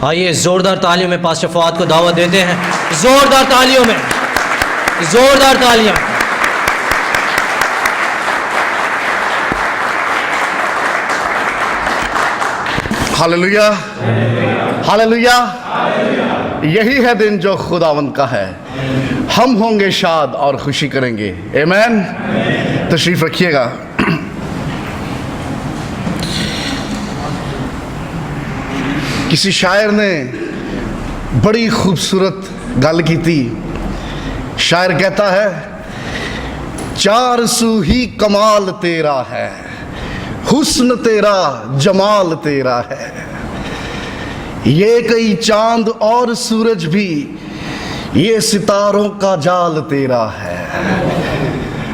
آئیے زوردار تالیوں میں پاسٹر فؤاد کو دعوت دیتے ہیں، زوردار تالیوں میں، زوردار تالیاں۔ Hallelujah, hallelujah. یہی ہے دن جو خداوند کا ہے، ہم ہوں گے شاد اور خوشی کریں گے۔ آمین۔ تشریف رکھیے گا۔ کسی شاعر نے بڑی خوبصورت گل کی تھی۔ شاعر کہتا ہے، چار سو ہی کمال تیرا ہے، حسن تیرا جمال تیرا ہے، یہ کئی چاند اور سورج بھی، یہ ستاروں کا جال تیرا ہے،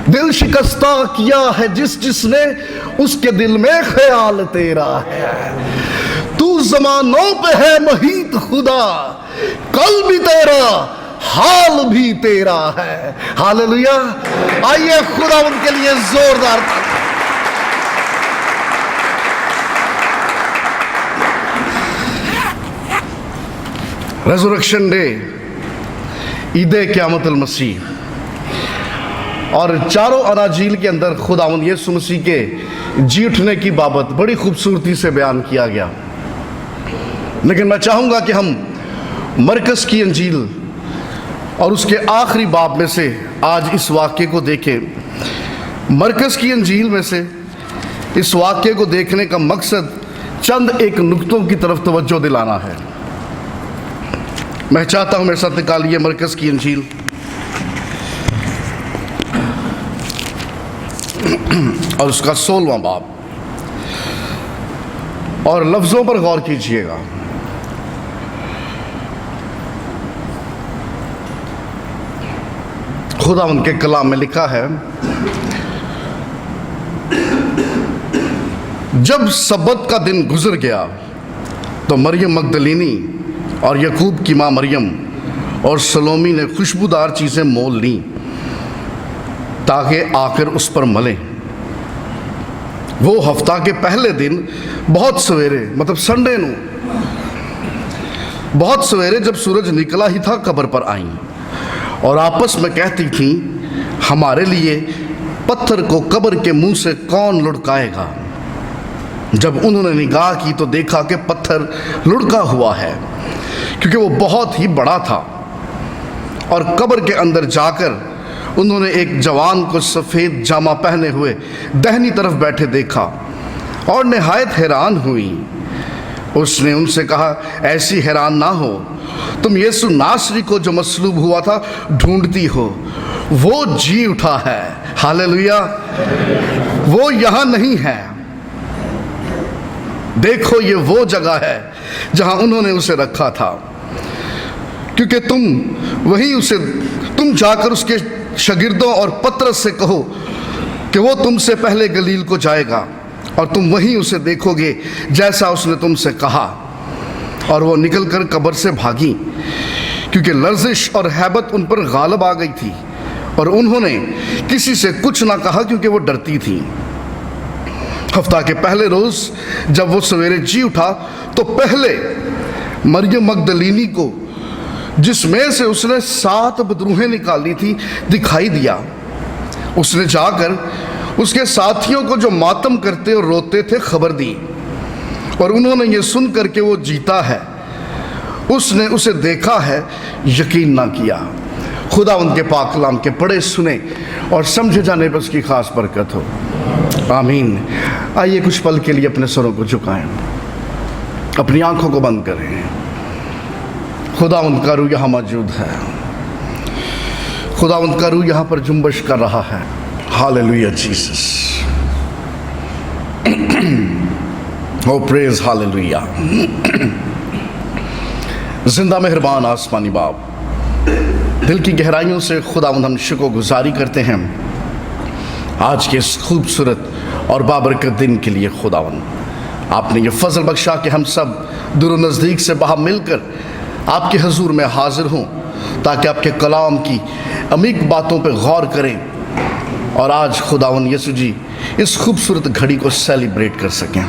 دل شکستہ کیا ہے جس نے، اس کے دل میں خیال تیرا ہے، تو زمانوں پہ ہے محیط خدا، کل بھی تیرا حال بھی تیرا ہے۔ ہاللویا۔ آئیے خدا ان کے لیے زوردار ریزریکشن ڈے، عید قیامت المسیح، اور چاروں اناجیل کے اندر خداوند یسوع مسیح کے جی اٹھنے کی بابت بڑی خوبصورتی سے بیان کیا گیا۔ لیکن میں چاہوں گا کہ ہم مرکز کی انجیل اور اس کے آخری باب میں سے آج اس واقعے کو دیکھیں۔ مرکز کی انجیل میں سے اس واقعے کو دیکھنے کا مقصد چند ایک نقطوں کی طرف توجہ دلانا ہے۔ میں چاہتا ہوں میرے ساتھ نکالیے مرکز کی انجیل اور اس کا 16واں باب، اور لفظوں پر غور کیجئے گا۔ خدا ان کے کلام میں لکھا ہے، جب سبت کا دن گزر گیا تو مریم مگدلینی اور یعقوب کی ماں مریم اور سلومی نے خوشبودار چیزیں مول لیں تاکہ آ کر اس پر ملیں۔ وہ ہفتہ کے پہلے دن بہت سویرے، مطلب سنڈے نو، بہت سویرے جب سورج نکلا ہی تھا قبر پر آئیں اور آپس میں کہتی تھیں، ہمارے لیے پتھر کو قبر کے منہ سے کون لڑکائے گا؟ جب انہوں نے نگاہ کی تو دیکھا کہ پتھر لڑکا ہوا ہے، کیونکہ وہ بہت ہی بڑا تھا، اور قبر کے اندر جا کر انہوں نے ایک جوان کو سفید جامہ پہنے ہوئے دہنی طرف بیٹھے دیکھا اور نہایت حیران ہوئی۔ اس نے ان سے کہا، ایسی حیران نہ ہو، تم یسوع ناصری کو جو مصلوب ہوا تھا ڈھونڈتی ہو، وہ جی اٹھا ہے۔ ہاللویا۔ وہ یہاں نہیں ہے، دیکھو یہ وہ جگہ ہے جہاں انہوں نے اسے رکھا تھا، کیونکہ تم جا کر اس کے شاگردوں اور پترس سے کہو کہ وہ تم سے پہلے گلیل کو جائے گا، اور تم وہیں اسے دیکھو گے جیسا اس نے تم سے کہا۔ اور وہ نکل کر قبر سے بھاگی، کیونکہ لرزش اور ہیبت ان پر غالب آ گئی تھی، اور انہوں نے کسی سے کچھ نہ کہا کیونکہ وہ ڈرتی تھیں۔ ہفتہ کے پہلے روز جب وہ سویرے جی اٹھا تو پہلے مریم مگدلینی کو، جس میں سے اس نے 7 بدروہیں نکالی تھی، دکھائی دیا۔ اس نے جا کر اس کے ساتھیوں کو جو ماتم کرتے اور روتے تھے خبر دی، اور انہوں نے یہ سن کر کہ وہ جیتا ہے، اس نے اسے دیکھا ہے، یقین نہ کیا۔ خدا ان کے پاک کلام کے پڑھے سنے اور سمجھے جانے پر اس کی خاص برکت ہو، آمین۔ آئیے کچھ پل کے لیے اپنے سروں کو جھکائیں، اپنی آنکھوں کو بند کریں۔ خدا ان کا روح یہاں موجود ہے، خدا ان کا روح یہاں پر جنبش کر رہا ہے۔ ہاللویا جیسس، او پریز ہاللویا۔ زندہ مہربان آسمانی باپ، دل کی گہرائیوں سے خداوند ہم شکر گزاری کرتے ہیں آج کے اس خوبصورت اور بابرکت دن کے لیے۔ خداوند آپ نے یہ فضل بخشا کہ ہم سب دور و نزدیک سے باہم مل کر آپ کے حضور میں حاضر ہوں، تاکہ آپ کے کلام کی عمیق باتوں پہ غور کریں، اور آج خداوند یسوع جی اس خوبصورت گھڑی کو سیلیبریٹ کر سکیں۔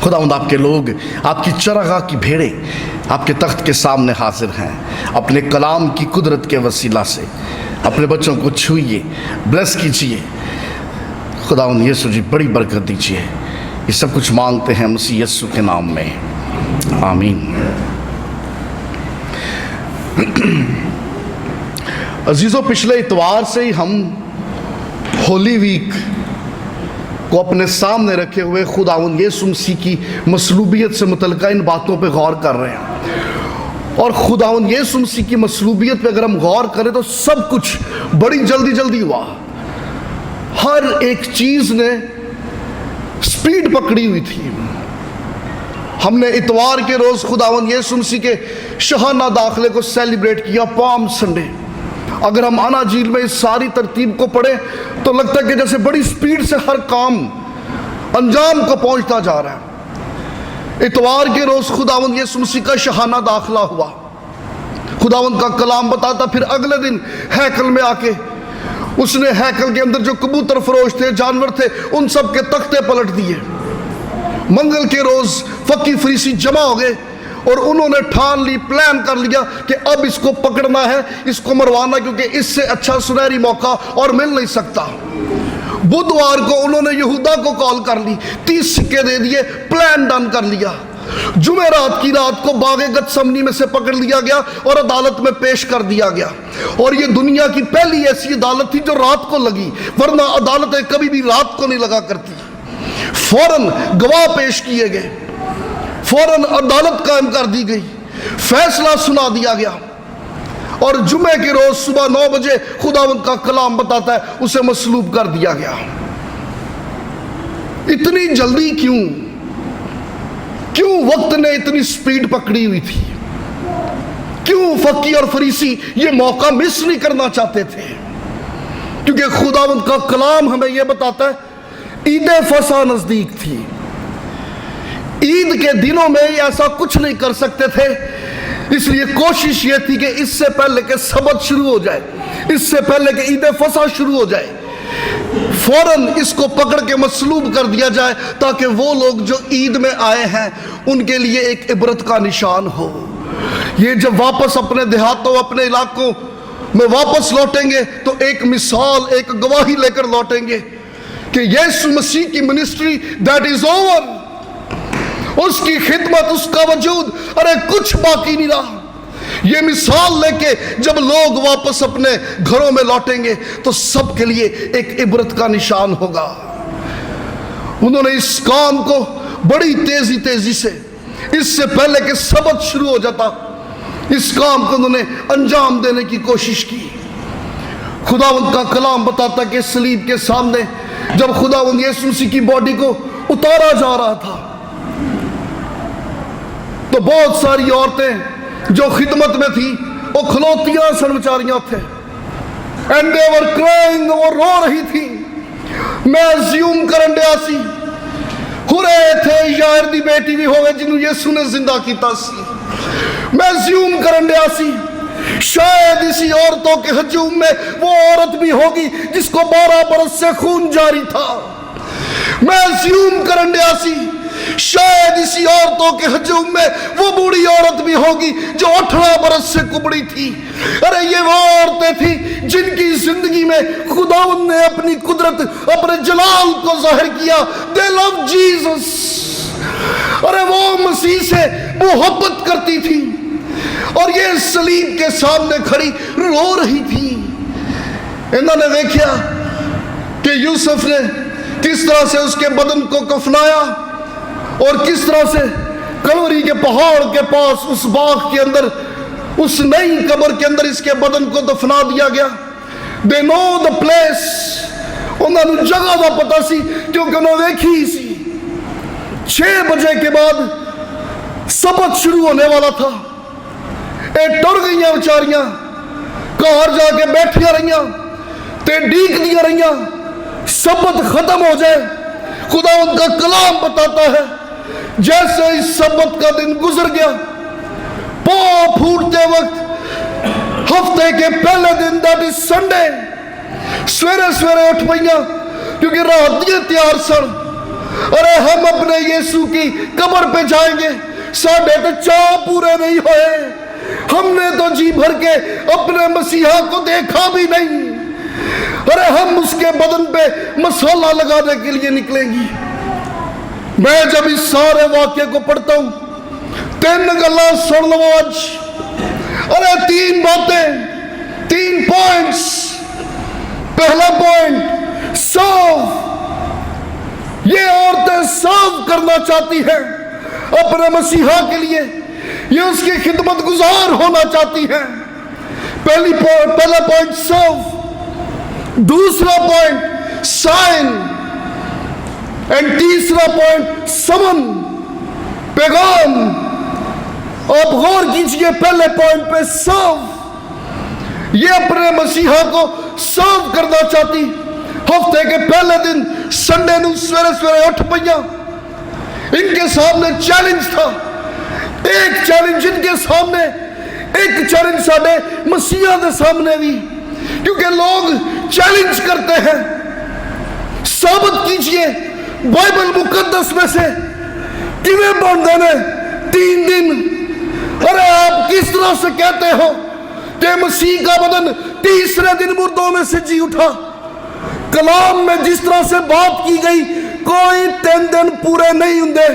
खुदावंद आपके लोग, आपकी चरागाह की भेड़ें आपके तख्त के सामने हाजिर हैं। अपने कलाम की कुदरत के वसीला से अपने बच्चों को छूइए, ब्लेस कीजिए। खुदावंद यीशु जी बड़ी बरकत दीजिए। ये सब कुछ मांगते हैं मसीह यीशु के नाम में, आमीन। अजीज़ों, पिछले इतवार से ही हम होली वीक को अपने सामने रखे हुए खुदावंद यीशु मसीह की मसलूबियत से मुतल्लिक़ इन बातों पे गौर कर रहे हैं। और खुदावंद यीशु मसीह की मसलूबियत पे अगर हम गौर करें तो सब कुछ बड़ी जल्दी जल्दी हुआ। हर एक चीज़ ने स्पीड पकड़ी हुई थी। हमने इतवार के रोज़ खुदावंद यीशु मसीह के शहाना दाखिले को सेलिब्रेट किया, पाम संडे। अगर हम अनाजील में इस सारी तरतीब को पढ़ें तो लगता है कि जैसे बड़ी स्पीड से हर काम अंजाम को पहुंचता जा रहा है। इतवार के रोज खुदावंद यीशु मसीह का शहाना दाखिला हुआ। खुदावंद का कलाम बताता, फिर अगले दिन हैकल में आके उसने हैकल के अंदर जो कबूतर फरोश थे, जानवर थे, उन सब के तख्ते पलट दिए। मंगल के रोज फकी फरीसी जमा हो गए और उन्होंने ठान ली, प्लान कर लिया कि अब इसको पकड़ना है, इसको मरवाना, क्योंकि इससे अच्छा सुनहरी मौका और मिल नहीं सकता। बुधवार को उन्होंने यहूदा को कॉल कर ली, 30 सिक्के दे दिए, प्लान डन कर लिया। जुमेरात की रात को बागे गतसमनी में से पकड़ लिया गया और अदालत में पेश कर दिया गया। और ये दुनिया की पहली ऐसी अदालत थी जो रात को लगी, वरना अदालतें कभी भी रात को नहीं लगा करती। फौरन गवाह पेश किए गए, फौरन अदालत कायम कर दी गई, फैसला सुना दिया गया। और जुमे के रोज सुबह 9 बजे खुदावंद का कलाम बताता है उसे मसलूब कर दिया गया। इतनी जल्दी क्यों? क्यों वक्त ने इतनी स्पीड पकड़ी हुई थी? क्यों फकी और फरीसी ये मौका मिस नहीं करना चाहते थे? क्योंकि खुदावंद का कलाम हमें यह बताता है ईद फसा नजदीक थी। ईद के दिनों में ऐसा कुछ नहीं कर सकते थे, इसलिए कोशिश ये थी कि इससे पहले के सबत शुरू हो जाए, इससे पहले कि ईद फसा शुरू हो जाए, फौरन इसको पकड़ के मसलूब कर दिया जाए, ताकि वो लोग जो ईद में आए हैं उनके लिए एक इबरत का निशान हो। ये जब वापस अपने देहातों, अपने इलाकों में वापस लौटेंगे तो एक मिसाल, एक गवाही लेकर लौटेंगे कि यीशु मसीह की मिनिस्ट्री दैट इज ओवर, उसकी खिदमत, उसका वजूद, अरे कुछ बाकी नहीं रहा। ये मिसाल लेके जब लोग वापस अपने घरों में लौटेंगे तो सबके लिए एक इबरत का निशान होगा। उन्होंने इस काम को बड़ी तेजी से, इससे पहले कि सबत शुरू हो जाता, इस काम को उन्होंने अंजाम देने की कोशिश की। खुदावंद का कलाम बताता कि सलीब के सामने जब खुदावंद यीशु मसीह की बॉडी को उतारा जा रहा था तो बहुत सारी औरतें जो खिदमत में थी वो खलोतियां सनचारियां थे, एंड दे वर क्राइंग, वो रो रही थी। मैं ज्यूम करन दिया सी हुरे थे यार दी बेटी भी होवे जिन्हों यीशु ने जिंदा कीता सी। मैं ज्यूम करन दिया सी शायद इसी औरतों के हजूम में वो औरत भी होगी जिसको 12 बरस से खून जारी था। मैं ज्यूम करन दिया सी शायद इसी औरतों के हजूम में वो बूढ़ी औरत भी होगी जो 18 बरस से कुबड़ी थी। अरे ये वो औरतें थी जिनकी जिंदगी में खुदावंद ने अपनी कुदरत, अपने जलाल को जाहिर किया। दे लव जीसस, अरे वो मसीह से मोहब्बत करती थी और ये सलीब के सामने खड़ी रो रही थी। इन्होंने देखा कि यूसुफ ने किस तरह से उसके बदन को कफनाया और किस तरह से कलवरी के पहाड़ के पास उस बाग के अंदर, उस नई कब्र के अंदर इसके बदन को दफना दिया गया। दे नो द प्लेस, उन्होंने जगह का पता सी क्योंकि उन्होंने देखी सी। 6 बजे के बाद सबत शुरू होने वाला था। ए टुर गई बेचारियां, घर जाके बैठिया रहियां ते डीक दिया रहियां सबत खत्म हो जाए। खुदा उनका कलाम बताता है जैसे इस सबत का दिन गुजर गया, पांव फूटते वक्त हफ्ते के पहले दिन, दैट इज संडे, सवेरे सवेरे उठ पईयां क्योंकि रात दी तैयार सन। अरे हम अपने यीशु की कब्र पे जाएंगे, साढ़े तो चाह पूरे नहीं होए, हमने तो जी भर के अपने मसीहा को देखा भी नहीं। अरे हम उसके बदन पे मसाला लगाने के लिए निकलेंगी। मैं जब इस सारे वाक्य को पढ़ता हूं, 3 गल्ला सुन लो आज। अरे 3 बातें, 3 पॉइंट्स। पहला पॉइंट, सर्व। ये औरतें सर्व करना चाहती हैं अपने मसीहा के लिए, ये उसकी खिदमत गुजार होना चाहती हैं। पहला पॉइंट सर्व, दूसरा पॉइंट साइन, एंड तीसरा पॉइंट समन, पैगाम। आप गौर कीजिए पहले पॉइंट पे सर्व। ये अपने मसीहा को सर्व करना चाहती। हफ्ते के पहले दिन संडे ਨੂੰ सवेरे उठ पईया, इनके सामने चैलेंज था। एक चैलेंज इनके सामने, एक चैलेंज साडे मसीहा के सामने भी, क्योंकि लोग चैलेंज करते हैं। साबित कीजिए बाइबल मुकद्दस में से किवें बनदे ने 3 दिन। अरे आप किस तरह से कहते हो कि मसीह का बदन तीसरे दिन मुर्दों में से जी उठा? कलाम में जिस तरह से बात की गई, कोई 3 दिन पूरे नहीं होंगे।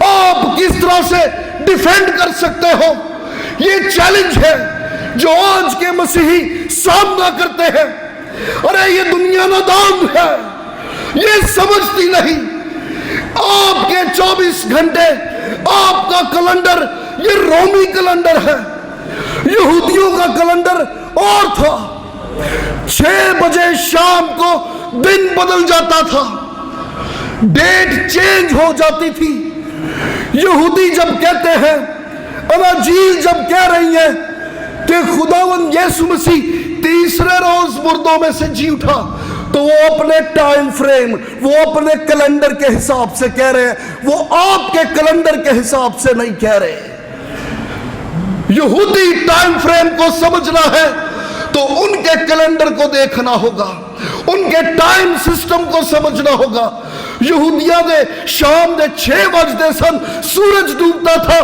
आप किस तरह से डिफेंड कर सकते हो? ये चैलेंज है जो आज के मसीही सामना करते हैं। अरे ये दुनिया नादान है, ये समझती नहीं। आपके 24 घंटे, आपका कैलेंडर ये रोमी कैलेंडर है। यहूदियों का कैलेंडर और था। 6 बजे शाम को दिन बदल जाता था, डेट चेंज हो जाती थी। यहूदी जब कहते हैं, अनाजील जब कह रही है कि खुदावंद यीशु मसीह तीसरे रोज मुर्दों में से जी उठा, तो वो अपने टाइम फ्रेम, वो अपने कैलेंडर के हिसाब से कह रहे हैं, वो आपके कैलेंडर के हिसाब से नहीं कह रहे। यहूदी टाइम फ्रेम को समझना है तो उनके कैलेंडर को देखना होगा, उनके टाइम सिस्टम को समझना होगा। यहूदिया दे शाम दे 6 बजते सन, सूरज डूबता था,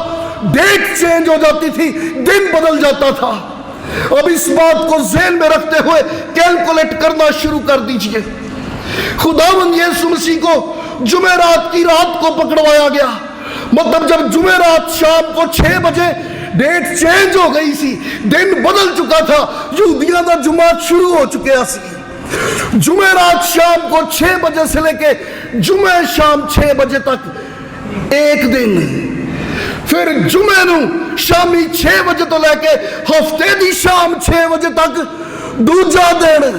डेट चेंज हो जाती थी, दिन बदल जाता था। अब इस बात को ज़हन में रखते हुए कैलकुलेट करना शुरू कर दीजिए। खुदावंद यीशु मसीह को जुमेरात की रात को पकड़वाया गया, मतलब जब जुमेरात शाम को 6 बजे डेट चेंज हो गई सी, दिन बदल चुका था, यहूदियों का जुमा शुरू हो चुका सी। जुमेरात शाम को 6 बजे से लेके जुमे शाम 6 बजे तक एक दिन, फिर जुमे नू शामी 6 बजे तो लेके हफ्ते दी शाम 6 बजे तक दूजा दिन,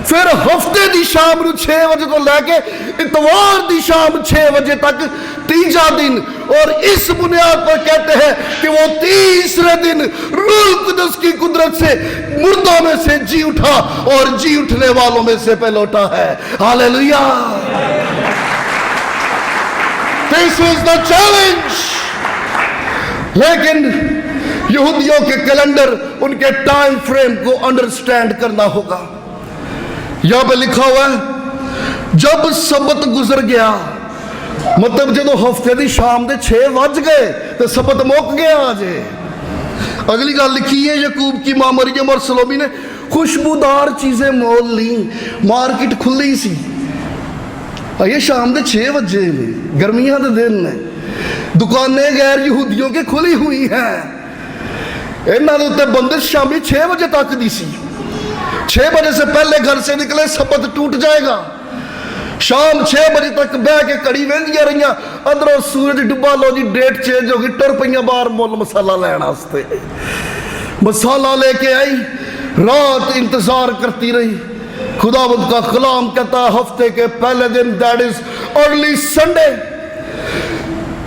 फिर हफ्ते दी शाम नू 6 बजे तो लेके इतवार दी शाम 6 बजे तक तीजा दिन। और इस बुनियाद पर कहते हैं कि वो तीसरे दिन रूह कुदस की कुदरत से मुर्दों में से जी उठा और जी उठने वालों में से पहलौटा है। Hallelujah. This is the challenge. लेकिन यहूदियों के कैलेंडर, उनके टाइम फ्रेम को अंडरस्टैंड करना होगा। यहां पे लिखा हुआ है जब सबत गुजर गया, मतलब जो हफ्ते की शाम के 6 बज गए तो सबत मुक गया। आज अगली गल लिखी है, यकूब की मां मरियम और सलोमी ने खुशबूदार चीजें मोल ली, मार्केट खुली सी। ये शाम के 6 बजे ने, गर्मियां के दिन ने, दुकानें गैर यहूदियों की खुली हुई हैं। इन्हों के उत्ते बंदिश शामी 6 बजे तक दी सी। 6 बजे से पहले घर से निकले सबत टूट जाएगा। शाम 6 बजे तक बह के कड़ी वहदियां रही, अंदरों सूरज डुबा, लो जी डेट चेंज हो गई, टुर पईयां बाहर मुल मसाला लैन वास्ते। मसाला लेके आई, रात इंतजार करती रही। खुदावंद का कलाम कहता है हफ्ते के पहले दिन, दैट इज अर्ली संडे,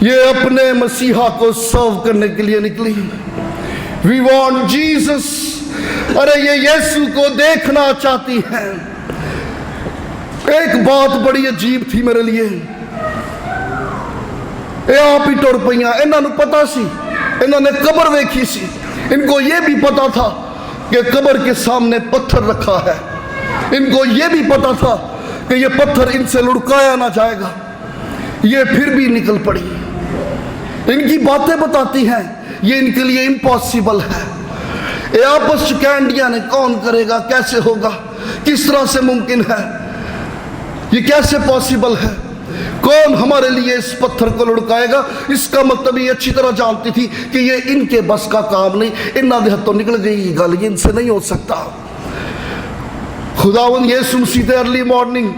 ये अपने मसीहा को सर्व करने के लिए निकली। We want Jesus. अरे ये यीशु को देखना चाहती हैं। एक बात बड़ी अजीब थी मेरे लिए, ये आप ही टुर पईयां। इन्होंने पता सी, इन्होंने कब्र देखी सी, इनको ये भी पता था कि कब्र के सामने पत्थर रखा है। इनको ये भी पता था कि ये पत्थर इनसे लुढ़काया ना जाएगा, ये फिर भी निकल पड़ी। इनकी बातें बताती हैं ये इनके लिए इम्पॉसिबल है। ये आपस में कैंडिया ने कौन करेगा, कैसे होगा, किस तरह से मुमकिन है, ये कैसे पॉसिबल है, कौन हमारे लिए इस पत्थर को लुढ़काएगा। इसका मतलब ये अच्छी तरह जानती थी कि ये इनके बस का काम नहीं, इन्ना देह तो निकल गई गल, ये इनसे नहीं हो सकता। खुदावंद यीशु मसीह अर्ली मॉर्निंग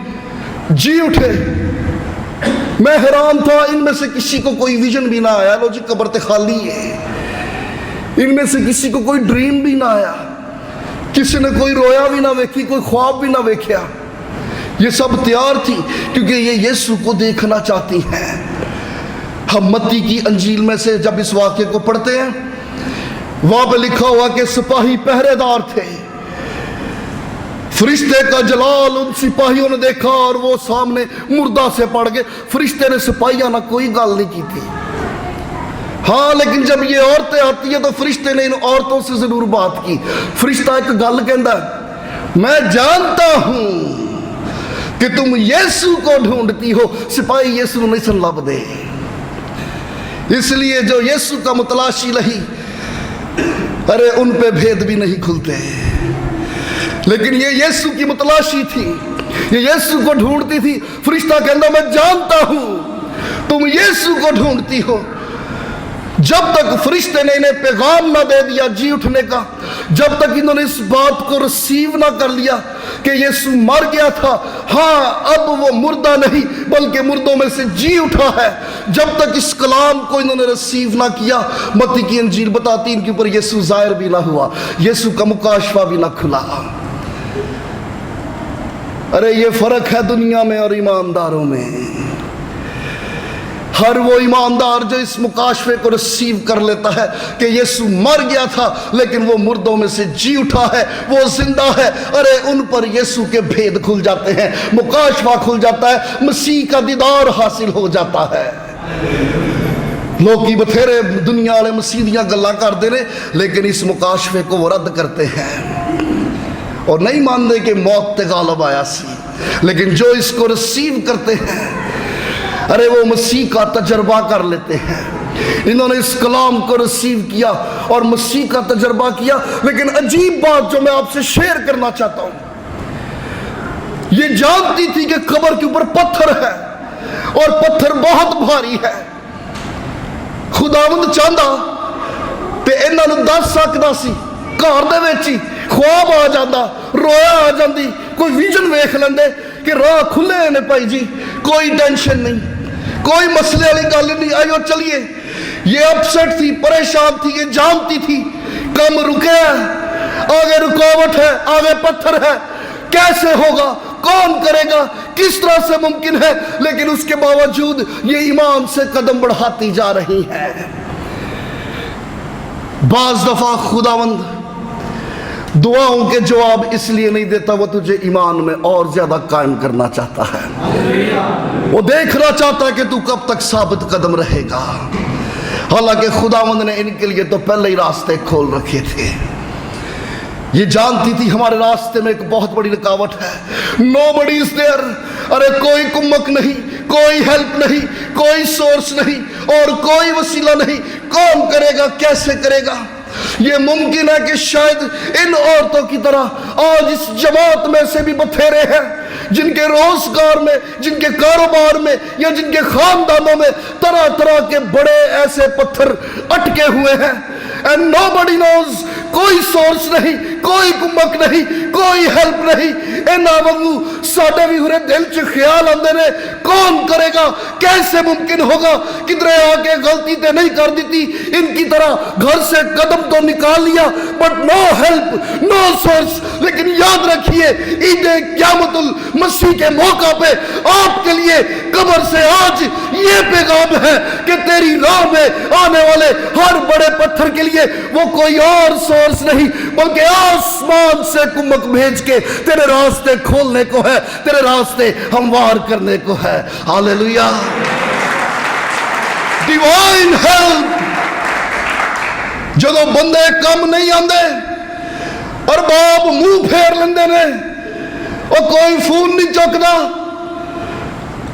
जी उठे। मैं हैरान था, इनमें से किसी को कोई विजन भी ना आया, लो जी कब्र तो खाली है। इनमें से किसी को कोई ड्रीम भी ना आया, किसी ने कोई रोया भी ना देखी, कोई ख्वाब भी ना देखा। ये सब तैयार थी क्योंकि ये यीशु को देखना चाहती हैं। हम मत्ती की अंजील में से जब इस वाक्य को पढ़ते हैं, वहां पे लिखा हुआ कि सिपाही पहरेदार थे, फरिश्ते का जलाल उन सिपाहियों ने देखा और वो सामने मुर्दा से पड़ गए। फरिश्ते ने सिपाहियों ना कोई गल नहीं की थी। हाँ, लेकिन जब ये औरतें आती है तो फरिश्ते ने इन औरतों से जरूर बात की। फरिश्ता एक गल कहता, मैं जानता हूं कि तुम यीशु को ढूंढती हो। सिपाही यीशु नहीं सन लभदे, इसलिए जो यीशु का मुतलाशी रही, अरे उन पे भेद भी नहीं खुलते। लेकिन ये यीशु की मुतलाशी थी, ये यीशु को ढूंढती थी। फरिश्ता कहता, मैं जानता हूं तुम यीशु को ढूंढती हो। जब तक फरिश्ते ने इन्हें पैगाम ना दे दिया जी उठने का, जब तक इन्होंने इस बात को रिसीव ना कर लिया कि यीशु मर गया था, हाँ अब वो मुर्दा नहीं बल्कि मुर्दों में से जी उठा है, जब तक इस कलाम को इन्होंने रिसीव ना किया, मत्ती की अंजील बताती इनके ऊपर यीशु जाहिर भी ना हुआ, यीशु का मुकाशफा भी ना खुला। अरे ये फर्क है दुनिया में और ईमानदारों में। हर वो ईमानदार जो इस मुकाशफे को रिसीव कर लेता है कि यीशु मर गया था लेकिन वो मुर्दों में से जी उठा है, वो जिंदा है, अरे उन पर यीशु के भेद खुल जाते हैं, मुकाशफा खुल जाता है, मसीह का दीदार हासिल हो जाता है। लोग की बथेरे दुनिया वाले मसीह दियां गल्लां करते हैं, लेकिन इस मुकाशफे को वो रद्द करते हैं और नहीं मानते कि मौत ते गालब आया सी। लेकिन जो इसको रिसीव करते हैं, अरे वो मसीह का तजर्बा कर लेते हैं। इन्होंने इस कलाम को रिसीव किया और मसीह का तजर्बा किया। लेकिन अजीब बात जो मैं आपसे शेयर करना चाहता हूं, ये जानती थी कि कब्र के ऊपर पत्थर है और पत्थर बहुत भारी है। खुदावंद चाहता ते इन्हां नूं दस सकदा सी, घर दे विच ही ख्वाब आ जाता, रोया आ जाती, कोई विजन वेख लेंदे कि राह खुले ने भाई जी, कोई टेंशन नहीं, कोई मसले वाली गल नहीं, आइयो चलिए। ये अपसेट थी, परेशान थी, ये जानती थी कम रुके है, आगे रुकावट है, आगे पत्थर है, कैसे होगा, कौन करेगा, किस तरह से मुमकिन है। लेकिन उसके बावजूद ये ईमान से कदम बढ़ाती जा रही है। बाज दफा खुदावंद दुआओं के जवाब इसलिए नहीं देता, वो तुझे ईमान में और ज्यादा कायम करना चाहता है। वो देखना चाहता है कि तू कब तक साबित कदम रहेगा। हालांकि खुदावंद ने इनके लिए तो पहले ही रास्ते खोल रखे थे। ये जानती थी हमारे रास्ते में एक बहुत बड़ी रुकावट है। नोबडी इज देयर, अरे कोई कुम्मक नहीं, कोई हेल्प नहीं, कोई सोर्स नहीं और कोई वसीला नहीं। कौन करेगा, कैसे करेगा। ये मुमकिन है कि शायद इन औरतों की तरह आज इस जमात में से भी बथेरे हैं जिनके रोजगार में, जिनके कारोबार में या जिनके खानदानों में तरह तरह के बड़े ऐसे पत्थर अटके हुए हैं। एंड नोबडी नोज, कोई सोर्स नहीं, कोई कुम्मक नहीं, कोई हेल्प नहीं। इन्हां वांगू साडे भी हुरे दिल च ख्याल आंदे ने, कौन करेगा, कैसे मुमकिन होगा, किधरे आके गलती ते नहीं कर दी, इनकी तरह घर से कदम तो निकाल लिया but no help, no source. लेकिन याद रखिए, ईद क़यामतुल मसीह के मौका पे आपके लिए कब्र से आज ये पैगाम है कि तेरी राह में आने वाले हर बड़े पत्थर के लिए वो कोई और सोर्स नहीं बल्कि आसमान से कुम्मक भेज के तेरे रास्ते खोलने को है, तेरे रास्ते हमवार करने को है। हालेलुया। Divine help. जदों बंदे कम नहीं आंदे और बाप मुंह फेर लेंदे ने, ਉਹ ਕੋਈ ਫੋਨ नहीं चुकता,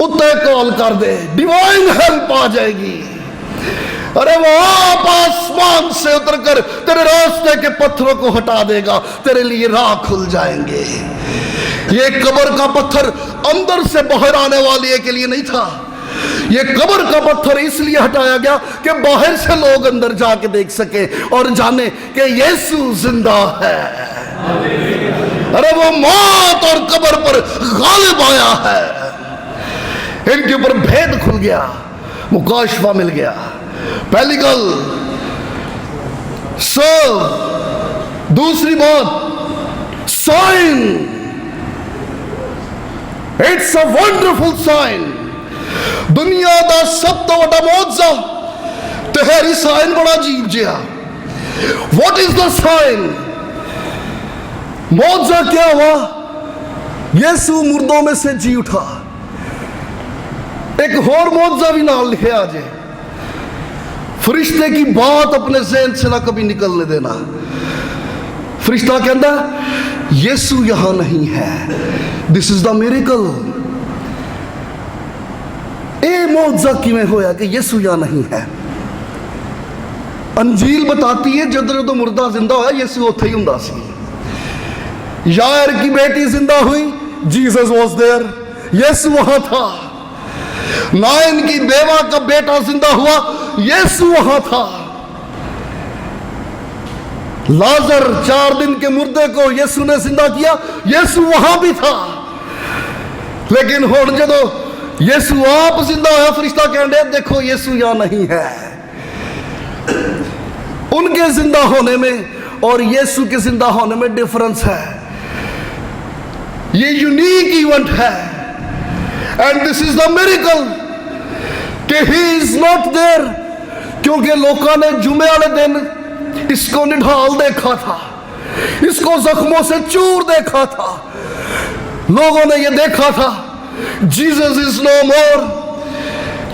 उत्ते कॉल कर दे, डिवाइन हेल्प आ जाएगी। अरे वो आप आसमान से उतर कर तेरे रास्ते के पत्थरों को हटा देगा, तेरे लिए राह खुल जाएंगे। ये कब्र का पत्थर अंदर से बाहर आने वाले के लिए नहीं था, ये कब्र का पत्थर इसलिए हटाया गया कि बाहर से लोग अंदर जाके देख सके और जाने कि यीशु जिंदा है। अरे वो मौत और कब्र पर गालिब आया है। इनके ऊपर भेद खुल गया, मुकाशफा मिल गया। पहली गल सर्व, दूसरी बात sign. It's a wonderful sign. दुनिया का सब तो बड़ा मौजजा ते हैरी साइन बड़ा अजीब जिहा। What is the sign? मौजजा क्या हुआ? यीशु मुर्दों में से जी उठा। एक होर मौजजा भी नाल लिखे आज, फरिश्ते की बात अपने ज़हन से ना कभी निकलने देना। फरिश्ता कहता यीशु यहां नहीं है, दिस इज द मिरेकल। ये मौजजा किवें होया कि यीशु यहां नहीं है? अंजील बताती है जदों जदों मुर्दा जिंदा होया यीशु उत्थे ही हुंदा सी। यार की बेटी जिंदा हुई, जीसस वाज देयर, यीशु वहां था। नाइन की बेवा का बेटा जिंदा हुआ, यीशु वहां था। लाजर 4 दिन के मुर्दे को यीशु ने जिंदा किया, यीशु वहां भी था। लेकिन हुण जदों यीशु आप जिंदा होया, फरिश्ता कहने देखो यीशु यहां नहीं है। उनके जिंदा होने में और यीशु के जिंदा होने में डिफरेंस है। ये यूनिक इवेंट है, and this is the miracle कि ही इज नॉट देयर। क्योंकि लोगों ने जुमे वाले दिन इसको निढाल देखा था, इसको जख्मों से चूर देखा था। लोगों ने ये देखा था जीसस इज नो मोर।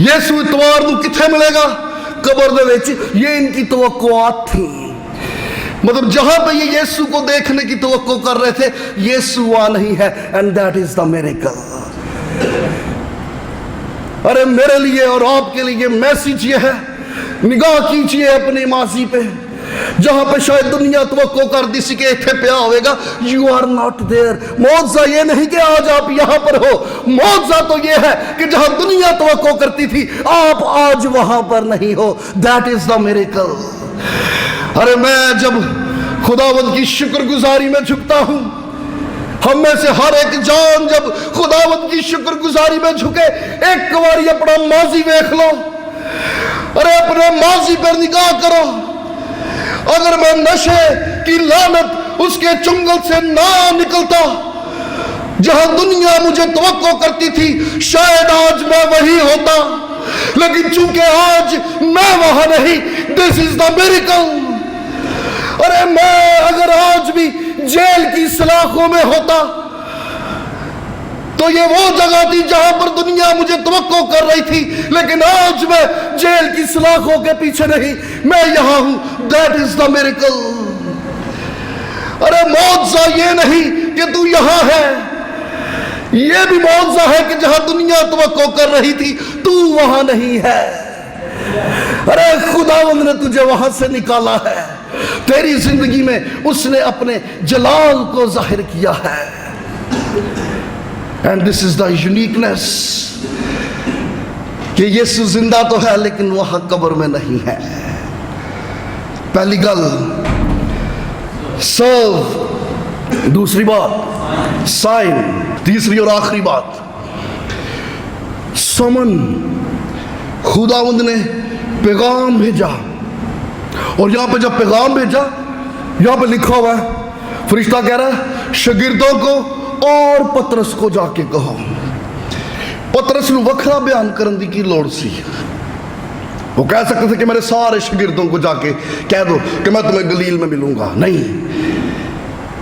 यीशु इतवार नूं किथे मिलेगा? कब्र दे विच। ये इनकी तवक्कुआत थी। मतलब जहां पे ये यीशु को देखने की तवक्को कर रहे थे, यीशु वहां नहीं है, and that is the miracle. अरे मेरे लिए और आपके लिए मैसेज ये है, निगाह कीजिए अपनी माजी पे, जहां पे शायद दुनिया तवक्को कर दी सी कि इत्थे पिया होगा, यू आर नॉट देयर। मौजजा ये नहीं कि आज आप यहां पर हो, मौजजा तो ये है कि जहां दुनिया तवक्को करती थी आप आज वहां पर नहीं हो। That is the miracle. अरे मैं जब खुदावंद की शुक्रगुजारी में झुकता हूं, हम में से हर एक जान जब खुदावंद की शुक्रगुजारी में झुके, एक बारी अपना माजी देख लो। अरे अपने माजी पर निगाह करो। अगर मैं नशे की लानत उसके चुंगल से ना निकलता, जहां दुनिया मुझे तवक्को करती थी, शायद आज मैं वही होता। लेकिन चूंकि आज मैं वहां नहीं, दिस इज द मिरेकल। अरे मैं अगर आज भी जेल की सलाखों में होता, तो ये वो जगह थी जहां पर दुनिया मुझे तवक्को कर रही थी, लेकिन आज मैं जेल की सलाखों के पीछे नहीं, मैं यहां हूं। That is the miracle. अरे मौजजा ये नहीं कि तू यहां है, ये भी मौजजा है कि जहां दुनिया तवक्को कर रही थी, तू वहां नहीं है। अरे खुदावंद ने तुझे वहां से निकाला है, तेरी जिंदगी में उसने अपने जलाल को जाहिर किया है। And this is the uniqueness कि यीशु जिंदा तो है लेकिन वहां कब्र में नहीं है। पहली गल सर्व, दूसरी बात साइन, तीसरी और आखिरी बात समन। खुदावंद ने पैगाम भेजा, और यहां पे जब पैगाम भेजा, यहां पे लिखा हुआ है, फरिश्ता कह रहा है शागिर्दों को और पतरस को जाके कहो। पतरस नूं वखरा बयान करने की लोड़ सी। वो कह सकते थे कि मेरे सारे शागिर्दों को जाके कह दो कि मैं तुम्हें गलील में मिलूंगा। नहीं,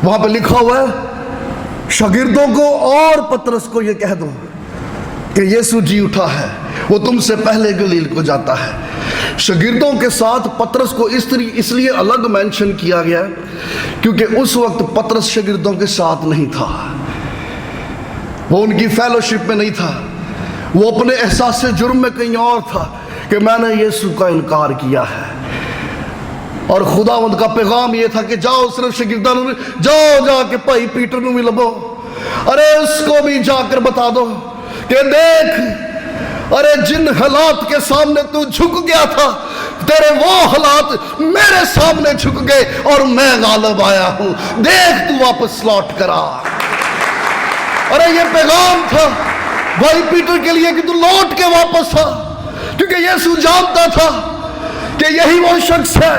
वहां पे लिखा हुआ है शागिर्दों को और पतरस को ये कह दो कि यीशु जी उठा है, वो तुमसे पहले गलील को जाता है। शागिर्दों के साथ पतरस को इसलिए अलग मेंशन किया गया क्योंकि उस वक्त पतरस शागिर्दों के साथ नहीं था। वो उनकी फेलोशिप में नहीं था, वो अपने एहसास जुर्म में कहीं और था कि मैंने यीशु का इनकार किया है। और खुदावंद का पैगाम ये था कि जाओ सिर्फ शागिर्दां नूं जाओ जाके भाई पीटर नूं भी लभो, अरे उसको भी जाकर बता दो कि देख, अरे जिन हालात के सामने तू झुक गया था, तेरे वो हालात मेरे सामने झुक गए और मैं गालिब आया हूं, देख तू वापस लौट कर आ। अरे ये पैगाम था भाई पीटर के लिए कि तू लौट के वापस आ, क्योंकि यीशु जानता था कि यही वो शख्स है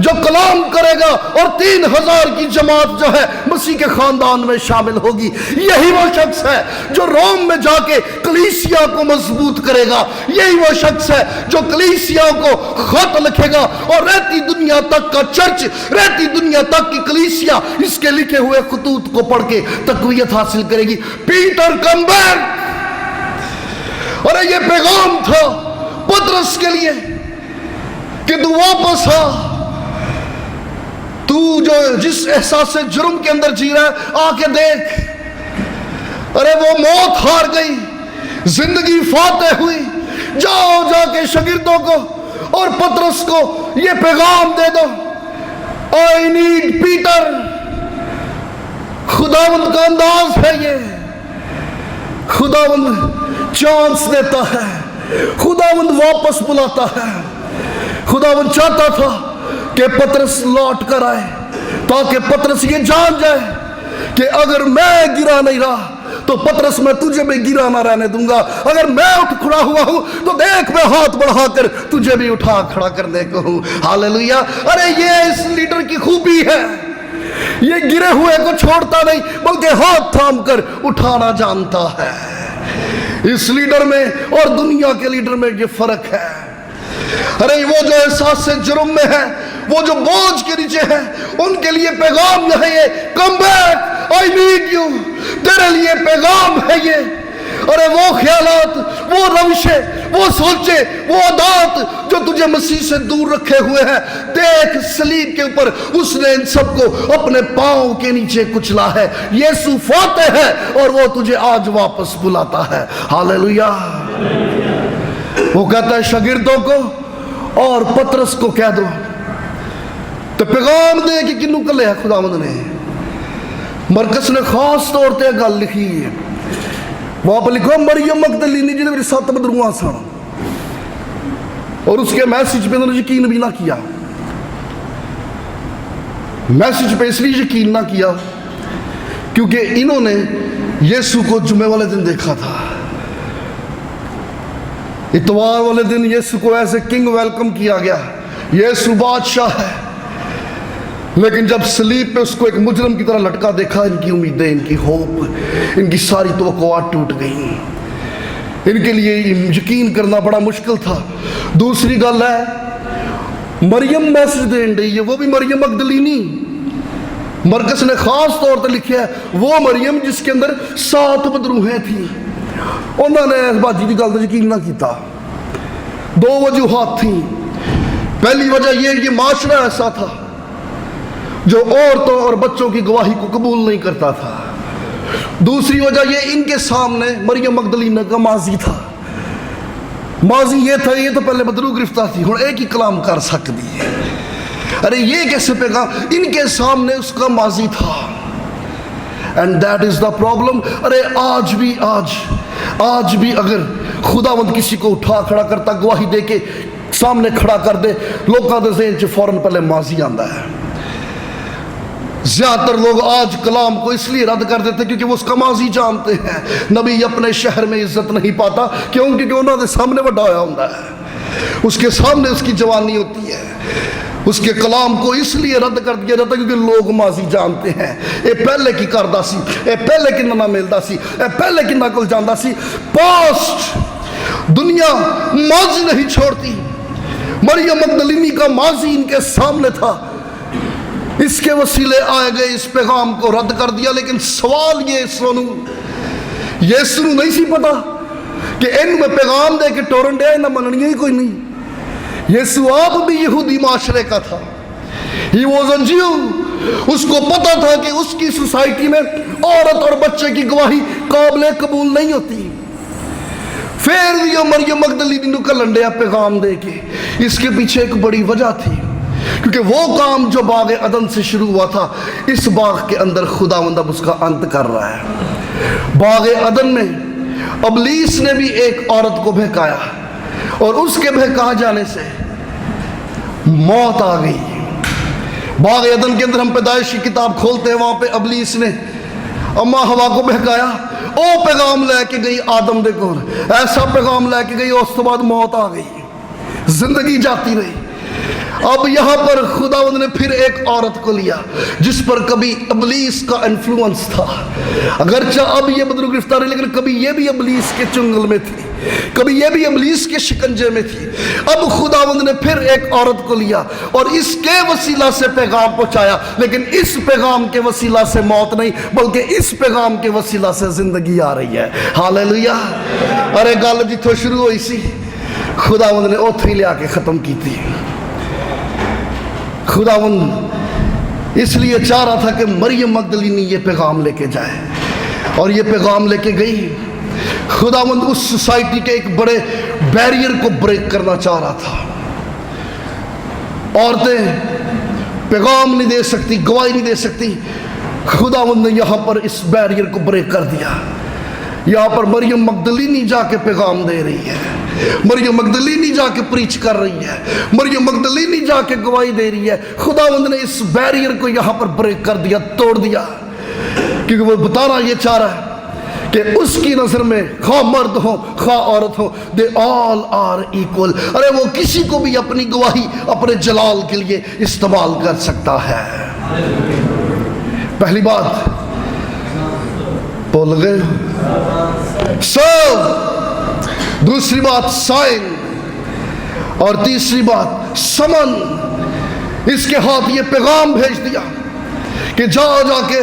जो कलाम करेगा और 3000 की जमात जो है मसीह के खानदान में शामिल होगी। यही वो शख्स है जो रोम में जाके कलीसिया को मजबूत करेगा। यही वो शख्स है जो कलीसिया को खत लिखेगा और रहती दुनिया तक का चर्च, रहती दुनिया तक की कलीसिया इसके लिखे हुए खतूत को पढ़ के तकवीयत हासिल करेगी। Peter come back. अरे ये पैगाम था पतरस के लिए कि तू वापस आ, तू जो जिस एहसास से जुर्म के अंदर जी रहा है आके देख। अरे वो मौत हार गई, जिंदगी फातेह हुई। जाओ जाके शागिर्दों को और पतरस को ये पैगाम दे दो, आई नीड पीटर। खुदावंद का अंदाज है ये, खुदावंद चांस देता है, खुदावंद वापस बुलाता है। खुदावंद चाहता था कि पतरस लौट कर आए ताकि पतरस ये जान जाए कि अगर मैं गिरा नहीं रहा तो पतरस मैं तुझे भी गिरा ना रहने दूंगा। अगर मैं उठ खड़ा हुआ हूं तो देख मैं हाथ बढ़ाकर तुझे भी उठा खड़ा करने को हूं। हालेलुया। अरे ये इस लीडर की खूबी है, ये गिरे हुए को छोड़ता नहीं बल्कि हाथ थाम कर उठाना जानता है। इस लीडर में और दुनिया के लीडर में ये फर्क है। अरे वो जो एहसास से जुर्म में है, वो जो बोझ के नीचे है, उनके लिए पैगाम यह है, come back, I need you. तेरे लिए पैगाम है ये। अरे वो ख्यालात, वो रविशे, वो सोचे, वो आदत जो तुझे मसीह से दूर रखे हुए हैं, देख सलीब के ऊपर उसने इन सबको अपने पांव के नीचे कुचला है। यीशु फातेह है और वो तुझे आज वापस बुलाता है। हालेलुया। वो कहता है शागिर्दों को और पतरस को कह दो, तो पैगाम दे कि किन्नू कले है खुदावंद ने। मरकस ने खास तौर पर गल लिखी है, वहां पर लिखो मरियम मगदलीनी जिन्हें मेरे 7 बदरुआ सन, और उसके मैसेज पे उन्होंने यकीन भी ना किया। मैसेज पे इसलिए यकीन ना किया क्योंकि इन्होंने यीशु को जुमे वाले दिन देखा था। इतवार वाले दिन यीशु को ऐसे किंग वेलकम किया गया, यीशु बादशाह है। लेकिन जब सलीब पे उसको एक मुजरम की तरह लटका देखा, इनकी उम्मीदें, इनकी होप, इनकी सारी तवक्कुआत टूट गई। इनके लिए यकीन करना बड़ा मुश्किल था। दूसरी गल है, मरियम मैसेज देन रही है, वो भी मरियम मगदलीनी। मरकस ने खास तौर पर लिखा है वो मरियम जिसके अंदर 7 बदरूहें थी। उन्होंने इस बाजी की गल यकीन ना किया। 2 वजूहात थी। पहली वजह यह कि माशरा ऐसा था जो औरतों और बच्चों की गवाही को कबूल नहीं करता था। दूसरी वजह यह इनके सामने मरियम मगदलीना का माजी था। माजी ये था, ये तो पहले बदरू गिरफ्तार थी, हुण एक ही कलाम कर सकती है। अरे ये कैसे पैगाम, इनके सामने उसका माजी था। And that is the problem. अरे आज भी अगर खुदावंद किसी को उठा खड़ा करता, गवाही दे के सामने खड़ा कर दे, लोगों के ज़हन च फौरन पहले माजी आता है। ज्यादातर लोग आज कलाम को इसलिए रद्द कर देते क्योंकि वो उसका माजी जानते हैं। नबी अपने शहर में इज्जत नहीं पाता, क्यों? क्योंकि उन्होंने सामने बड़ा होया होता है, उसके सामने उसकी जवानी होती है। उसके कलाम को इसलिए रद्द कर दिया जाता क्योंकि लोग माजी जानते हैं। ये पहले की करदा सी, ये पहले कि ना मिलता सी, ये पहले कि ना कोल जांदा सी। पास्ट दुनिया माजी नहीं छोड़ती। मरियम मगदलीनी का माजी इनके सामने था, इसके वसीले आए गए इस पैगाम को रद्द कर दिया। लेकिन सवाल ये सोनू, यीशु नहीं सी पता कि इन में पैगाम दे के टोरन दिया, इन्हें मननी ही कोई नहीं। यीशु आप भी यहूदी माशरे का था। He was a Jew اس کو پتا تھا کہ اس کی سوسائٹی میں عورت اور بچے کی گواہی قابل قبول نہیں ہوتی، پھر بھی مریم مگدلینی نو کلنڈیا پیغام دے کے۔ اس کے پیچھے ایک بڑی وجہ تھی، کیونکہ وہ کام جو باغ عدن سے شروع ہوا تھا، اس باغ کے اندر خداوند اب اس کا انت کر رہا ہے۔ باغ عدن میں ابلیس نے بھی ایک عورت کو بہکایا، اور اس کے بہکا جانے سے موت آ گئی۔ باغ عدن کے اندر ہم پیدائش کی کتاب کھولتے ہیں، وہاں پہ ابلیس نے اماں ہوا کو بہکایا، او پیغام لے کے گئی آدم دے کول، ایسا پیغام لے کے گئی، اس کے بعد موت آ گئی، زندگی جاتی رہی۔ اب یہاں پر خداوند نے پھر ایک عورت کو لیا جس پر کبھی ابلیس کا انفلوئنس تھا، اگرچہ اب یہ بدر گرفتار ہے، لیکن کبھی یہ بھی ابلیس کے چنگل میں تھی، کبھی یہ بھی ابلیس کے شکنجے میں تھی۔ اب خداوند نے پھر ایک عورت کو لیا اور اس کے وسیلہ سے پیغام پہنچایا، لیکن اس پیغام کے وسیلہ سے موت نہیں، بلکہ اس پیغام کے وسیلہ سے زندگی آ رہی ہے۔ ہاللیلویہ۔ ارے گل جتھوں شروع ہوئی سی خداوند نے اوتھے ہی لیا کے ختم کی تھی۔ خداوند اس لیے چاہ رہا تھا کہ مریم مگدلینی یہ پیغام لے کے جائے، اور یہ پیغام لے کے گئی۔ خداوند اس سوسائٹی کے ایک بڑے بیریئر کو بریک کرنا چاہ رہا تھا۔ عورتیں پیغام نہیں دے سکتی، گواہی نہیں دے سکتی، خداوند نے یہاں پر اس بیریئر کو بریک کر دیا۔ یہاں پر مریم مگدلینی جا کے پیغام دے رہی ہے، مریم مگدلینی جا کے پریچ کر رہی ہے، مریم مگدلینی جا کے گواہی دے رہی ہے۔ خداوند نے اس بیریئر کو یہاں پر بریک کر دیا، توڑ دیا، کیونکہ وہ بتانا یہ چاہ رہا ہے کہ اس کی نظر میں خواہ مرد ہو خواہ عورت ہو، دے آل آر ایکول۔ ارے وہ کسی کو بھی اپنی گواہی اپنے جلال کے لیے استعمال کر سکتا ہے۔ پہلی بات بول گئے سو، دوسری بات سائن، اور تیسری بات سمن۔ اس کے ہاتھ یہ پیغام بھیج دیا کہ جا کے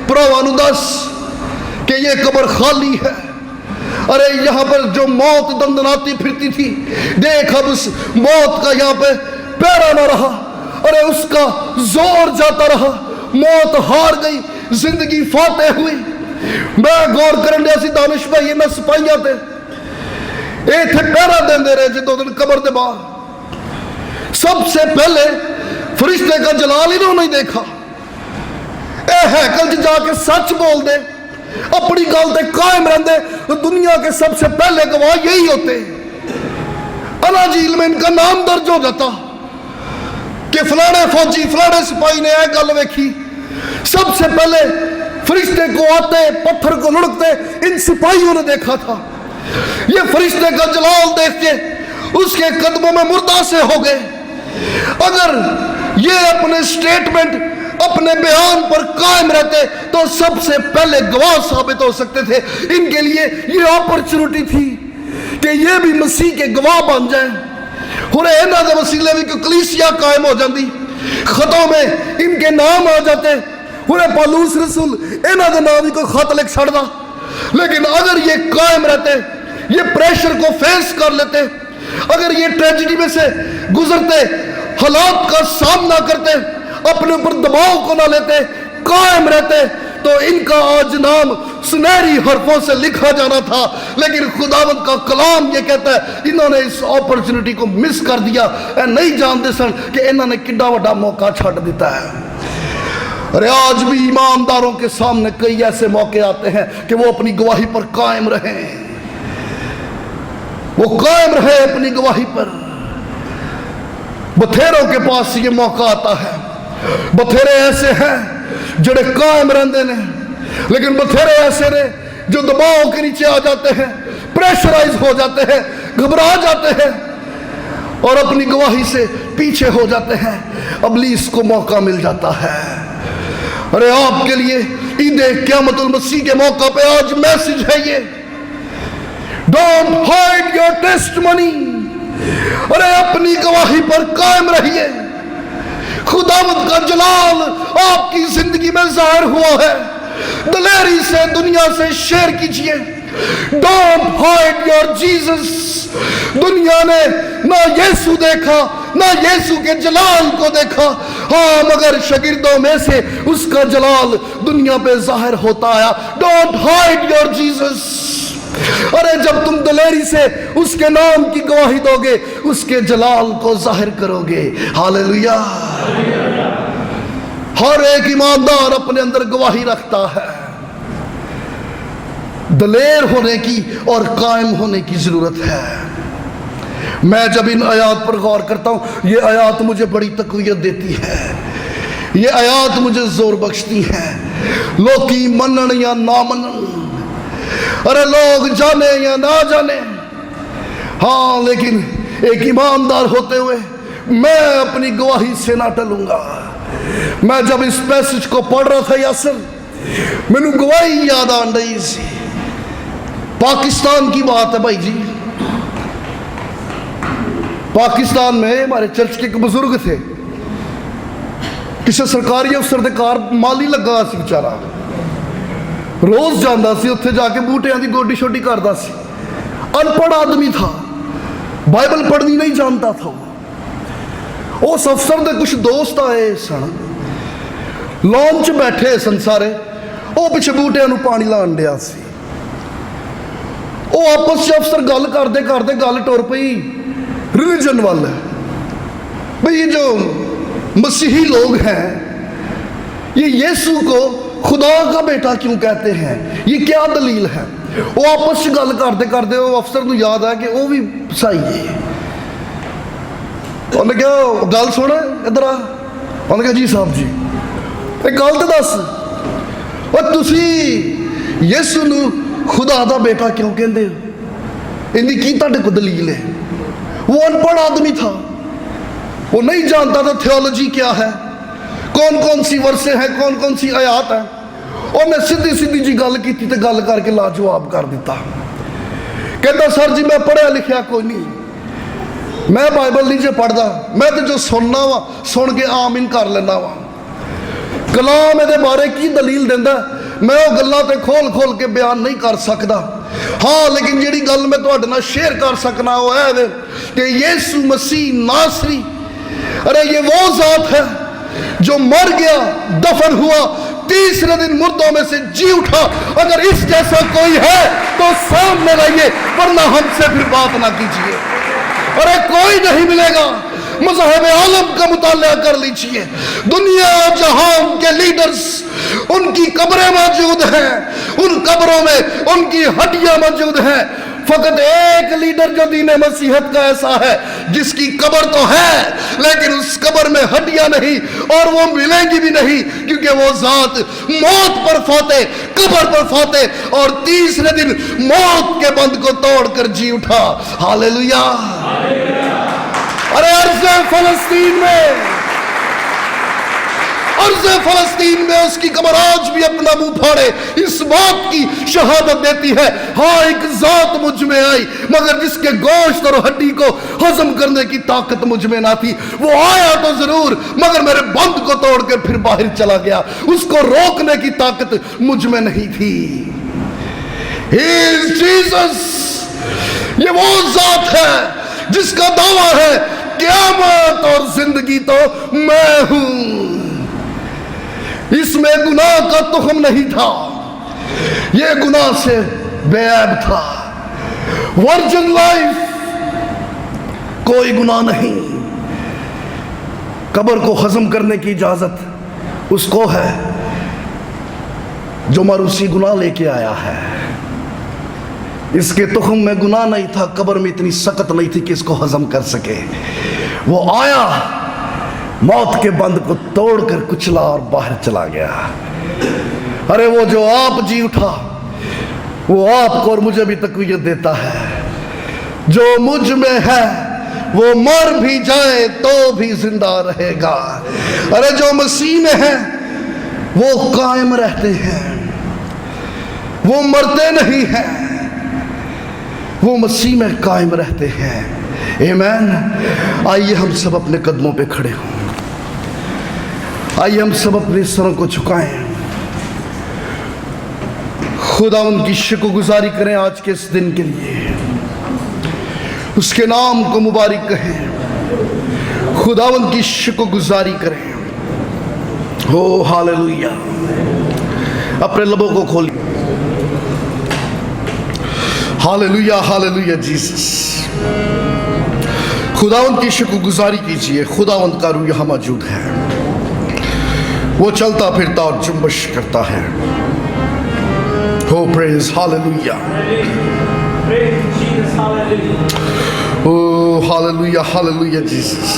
پروانو دس کہ یہ قبر خالی ہے۔ ارے یہاں پر جو موت دندناتی پھرتی تھی، دیکھ اب اس موت کا یہاں پہ پیرا نہ رہا، ارے اس کا زور جاتا رہا، موت ہار گئی، زندگی فاتح ہوئی۔ میں غور کرن دیا سی دانش بھائی نہ سپاہیاں تے اے تھے پیرا دین دے رہے جی 2 دن قبر دے باہر۔ سب سے پہلے فرشتے کا جلال انہوں نے دیکھا۔ اے ہیکل جا کے سچ بول دے، اپنی گل تے قائم رہندے، دنیا کے سب سے پہلے گواہ یہی ہوتے۔ اناجیل میں ان کا نام درج ہو جاتا کہ فلانے فوجی فلانے سپاہی نے اے گل ویکھی۔ سب سے پہلے فرشتے کو آتے پتھر کو لڑکتے ان سپاہیوں نے دیکھا تھا۔ یہ فرشتے کا جلال دیکھ کے اس کے قدموں میں مردہ سے ہو گئے۔ اگر یہ اپنے سٹیٹمنٹ اپنے بیان پر قائم رہتے تو سب سے پہلے گواہ ثابت ہو سکتے تھے۔ ان کے لیے یہ اپرچونٹی تھی کہ یہ بھی مسیح کے گواہ بن جائیں، اور انہاں دے وسیلے بھی کوئی کلیسیا قائم ہو جاندی، خطوں میں ان کے نام آ جاتے، اور پالوس رسول انہاں دے نام بھی کوئی خط لکھ چھڑدا۔ لیکن اگر یہ قائم رہتے، یہ پریشر کو فیس کر لیتے، اگر یہ ٹریجڈی میں سے گزرتے، حالات کا سامنا کرتے، اپنے اوپر دباؤ کو نہ لیتے، قائم رہتے، تو ان کا آج نام سنہری حرفوں سے لکھا جانا تھا۔ لیکن خداوند کا کلام یہ کہتا ہے انہوں نے اس اپرچونٹی کو مس کر دیا۔ اے نہیں جانتے سن کہ انہوں نے کڈا وڈا موقع چھڑ دیتا ہے۔ ارے آج بھی ایمانداروں کے سامنے کئی ایسے موقع آتے ہیں کہ وہ اپنی گواہی پر قائم رہیں، وہ قائم رہے اپنی گواہی پر۔ بتھیروں کے پاس یہ موقع آتا ہے، بتھیرے ایسے ہیں جڑے قائم رہندے نے، لیکن بتھیرے ایسے نے جو دباؤ کے نیچے آ جاتے ہیں، پریشرائز ہو جاتے ہیں، گھبرا جاتے ہیں اور اپنی گواہی سے پیچھے ہو جاتے ہیں۔ ابلیس کو موقع مل جاتا ہے۔ ارے آپ کے لیے عید قیامت المسیح کے موقع پہ آج میسج ہے یہ، ڈونٹ ہائڈ یور ٹیسٹمنی۔ ارے اپنی گواہی پر قائم رہیے۔ خداوند کا جلال آپ کی زندگی میں ظاہر ہوا ہے، دلیری سے دنیا سے شیئر کیجئے۔ Don't hide your Jesus. دنیا نے نہ یسوع دیکھا، نہ یسوع کے جلال کو دیکھا، ہاں مگر شاگردوں میں سے اس کا جلال دنیا پہ ظاہر ہوتا آیا. Don't hide your Jesus. ارے جب تم دلیری سے اس کے نام کی گواہی دو گے اس کے جلال کو ظاہر کرو گے. ہاللیلویا. ہر ایک ایماندار اپنے اندر گواہی رکھتا ہے. دلیر ہونے کی اور قائم ہونے کی ضرورت ہے. میں جب ان آیات پر غور کرتا ہوں یہ آیات مجھے بڑی تقویت دیتی ہے. یہ آیات مجھے زور بخشتی ہیں. لوگ کی منن یا نہ منن, ارے لوگ جانے یا نہ جانے, ہاں لیکن ایک ایماندار ہوتے ہوئے میں اپنی گواہی سے نہ ٹلوں گا. میں جب اس پیسج کو پڑھ رہا تھا یاسر مینوں گواہی یاد آن رہی سی. پاکستان کی بات ہے بھائی جی. پاکستان میں ہمارے چرچ کے ایک بزرگ تھے, کسی سرکاری افسر دے کار مالی لگا سی بیچارہ, روز جانا سی اتنے جا کے بوٹیاں دی گوڈی شوڈی کردا سی. ان پڑھ آدمی تھا, بائبل پڑھنی نہیں جانتا تھا. اس افسر دے کچھ دوست آئے سن, لان چ بیٹھے سن سارے, وہ پیچھے بوٹیاں نو پانی لان دیا سی. وہ آپس سے افسر گل کرتے کرتے گل ٹر پئی ریلیجن وال. بھئی یہ جو مسیحی لوگ ہیں یہ یسوع کو خدا کا بیٹا کیوں کہتے ہیں, یہ کیا دلیل ہے؟ وہ آپس سے گل کرتے کرتے وہ افسر نو یاد آیا کہ وہ بھی عیسائی ہے. انہوں نے کہا گل سن ادھر آ. انہوں نے کہا جی صاحب جی ایک گل تو دس, اور تسی یسوع نو خدا دا بیٹا کیوں کہندے ہو, اندی کی تہاڈے کو دلیل ہے؟ وہ ان پڑھ آدمی تھا, وہ نہیں جانتا تھا تھیولوجی کیا ہے, کون کون سی ورسے ہیں, کون کون سی آیات ہیں. اور میں سیدھی سیدھی جی گل کی تے گل کر کے لاجواب کر دیتا. کہتا سر جی میں پڑھیا لکھیا کوئی نہیں, میں بائبل نہیں جے پڑھدا, میں تو جو سننا وا سن کے آمین کر لینا وا. کلام دے بارے کی دلیل دیندا میں وہ گلاں تے کھول کھول کے بیان نہیں کر سکدا. ہاں لیکن جیڑی گل میں تہاڈے نال شیئر کر سکنا وہ ہے کہ یسوع مسیح ناصری, ارے یہ وہ ذات ہے جو مر گیا, دفن ہوا, تیسرے دن مردوں میں سے جی اٹھا. اگر اس جیسا کوئی ہے تو سامنے لائیے, ورنہ ہم سے پھر بات نہ کیجیے. ارے کوئی نہیں ملے گا. مذہب عالم کا مطالعہ کر لیجیے, دنیا جہان کے لیڈرز ان کی قبریں موجود ہیں, ان قبروں میں ان کی ہڈیاں موجود ہیں. فقط ایک لیڈر جو دین مسیحت کا ایسا ہے جس کی قبر تو ہے لیکن اس قبر میں ہڈیاں نہیں, اور وہ ملیں گی بھی نہیں, کیونکہ وہ ذات موت پر فاتح, قبر پر فاتح, اور تیسرے دن موت کے بند کو توڑ کر جی اٹھا. ہاللیلویا. ارے ارض فلسطین میں اس کی قبر آج بھی اپنا منہ پھاڑے اس بات کی شہادت دیتی ہے, ہاں ایک ذات مجھ میں آئی مگر جس کے گوشت اور ہڈی کو ہضم کرنے کی طاقت مجھ میں نہ تھی. وہ آیا تو ضرور مگر میرے بند کو توڑ کر پھر باہر چلا گیا, اس کو روکنے کی طاقت مجھ میں نہیں تھی. He is Jesus. یہ وہ ذات ہے جس کا دعویٰ ہے قیامت اور زندگی تو میں ہوں. اس میں گناہ کا تخم نہیں تھا, یہ گناہ سے بے عیب تھا. ورجن لائف, کوئی گناہ نہیں. قبر کو ہضم کرنے کی اجازت اس کو ہے جو مروسی گناہ لے کے آیا ہے. اس کے تخم میں گناہ نہیں تھا, قبر میں اتنی سخت نہیں تھی کہ اس کو ہضم کر سکے. وہ آیا, موت کے بند کو توڑ کر کچلا اور باہر چلا گیا. ارے وہ جو آپ جی اٹھا وہ آپ کو اور مجھے بھی تقویت دیتا ہے. جو مجھ میں ہے وہ مر بھی جائے تو بھی زندہ رہے گا. ارے جو مسیح میں ہے وہ قائم رہتے ہیں, وہ مرتے نہیں ہیں, وہ مسیح میں قائم رہتے ہیں. آمین. آئیے ہم سب اپنے قدموں پہ کھڑے ہوں, آئیے ہم سب اپنے سروں کو جھکائیں, خدا ان کی شکر گزاری کریں آج کے اس دن کے لیے, اس کے نام کو مبارک کہیں, خدا ان کی شکر گزاری کریں. हो हालेलुया। अपने लबों को खोलिए। Hallelujah hallelujah Jesus. खुदावंद की शुक्रगुजारी कीजिए। खुदावंद का रूह यहाँ मौजूद है। वो चलता फिरता और जुम्बश करता है। हो प्रेज हालेलुया। ओ हालेलुया हालेलुया जीसस।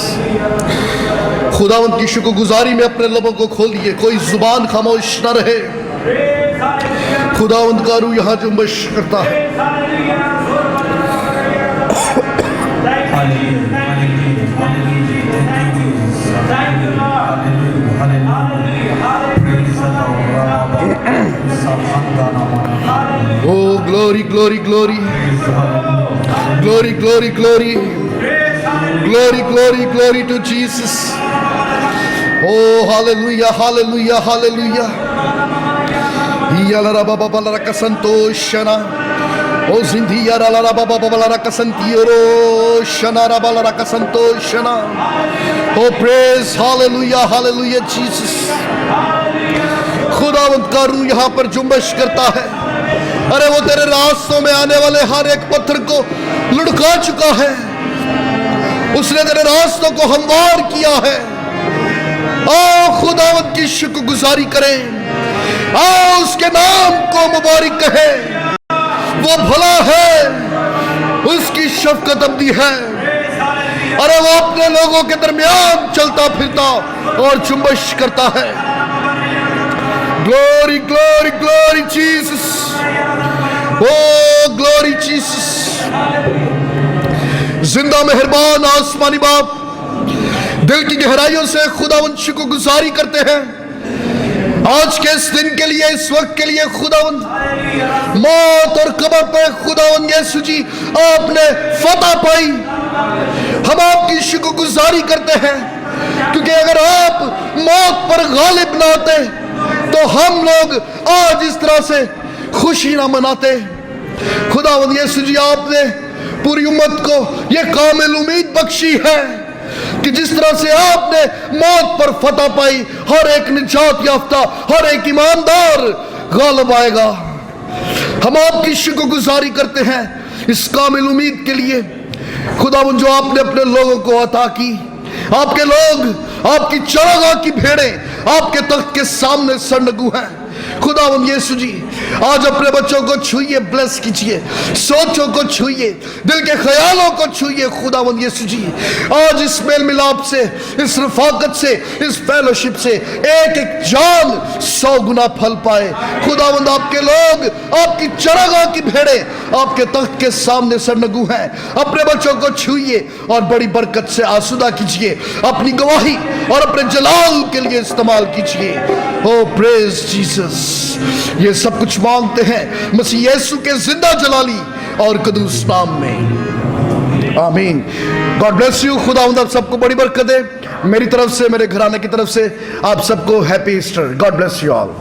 खुदावंद की शुक्रगुजारी में अपने लबों को खोलिए। कोई जुबान खामोश न रहे। खुदावंद का रूह यहाँ जुम्बश करता है। Oh glory glory glory glory glory glory glory glory glory to Jesus. Oh hallelujah hallelujah hallelujah. Yalara baba balara kasantoshana. Oh zindi yalara baba balara kasantioro shana balara kasantoshana. Oh praise hallelujah hallelujah Jesus. खुदावंद का रूह यहाँ पर जुम्बश करता है। अरे वो तेरे रास्तों में आने वाले हर एक पत्थर को लुढ़का चुका है। उसने तेरे रास्तों को हमवार किया है। आओ खुदावंद की शुक्रगुजारी करें। आओ उसके नाम को मुबारक कहें। वो भला है, उसकी शफकत अब्दी है। अरे वो अपने लोगों के दरमियान चलता फिरता और जुम्बश करता है। Glory, glory, glory, Jesus. Oh, glory, Jesus. जिंदा मेहरबान आसमानी बाप, दिल की गहराइयों से खुदावंद शुक्रगुजारी करते हैं आज के इस दिन के लिए, इस वक्त के लिए। खुदावंद मौत और कब्र पे खुदावंद यीशु जी आपने फतह पाई। हम आपकी शुक्रगुजारी करते हैं क्योंकि अगर आप मौत पर गालिब ना आते तो हम लोग आज इस तरह से खुशी ना मनाते। खुदावंद यीशु जी आपने पूरी उम्मत को ये कामिल उम्मीद बख्शी है कि जिस तरह से आपने मौत पर फतह पाई, हर एक निजात याफ्ता, हर एक ईमानदार गालिब आएगा। हम आपकी शुक्रगुजारी करते हैं इस कामिल उम्मीद के लिए खुदावंद जो आपने अपने लोगों को अता की। आपके लोग, आपकी चरागाह की भेड़ें आपके तख्त के सामने सरनगू हैं। खुदावंद यीशु जी आज अपने बच्चों को छूइए, ब्लेस कीजिए, सोचों को छूइए, दिल के ख्यालों को छूइए। खुदावंद यीशु जी आज इस मेल मिलाप से, इस रफाकत से, इस फेलोशिप से एक एक जान 100 गुना फल पाए। खुदावंद आपके लोग, आपकी चरागाह की भेड़ें आपके तख्त के सामने सरनगू हैं। अपने बच्चों को छूइए और बड़ी बरकत से आसूदा कीजिए। अपनी गवाही और अपने जलाल के लिए इस्तेमाल कीजिए। ओ प्रेज जीसस। ये सब कुछ मांगते हैं मसीह यीशु के जिंदा जलाली और कदूस नाम में, आमीन। God bless you. खुदावंद आप सबको बड़ी बरकत दे। मेरी तरफ से, मेरे घराने की तरफ से आप सबको happy Easter. God bless you all.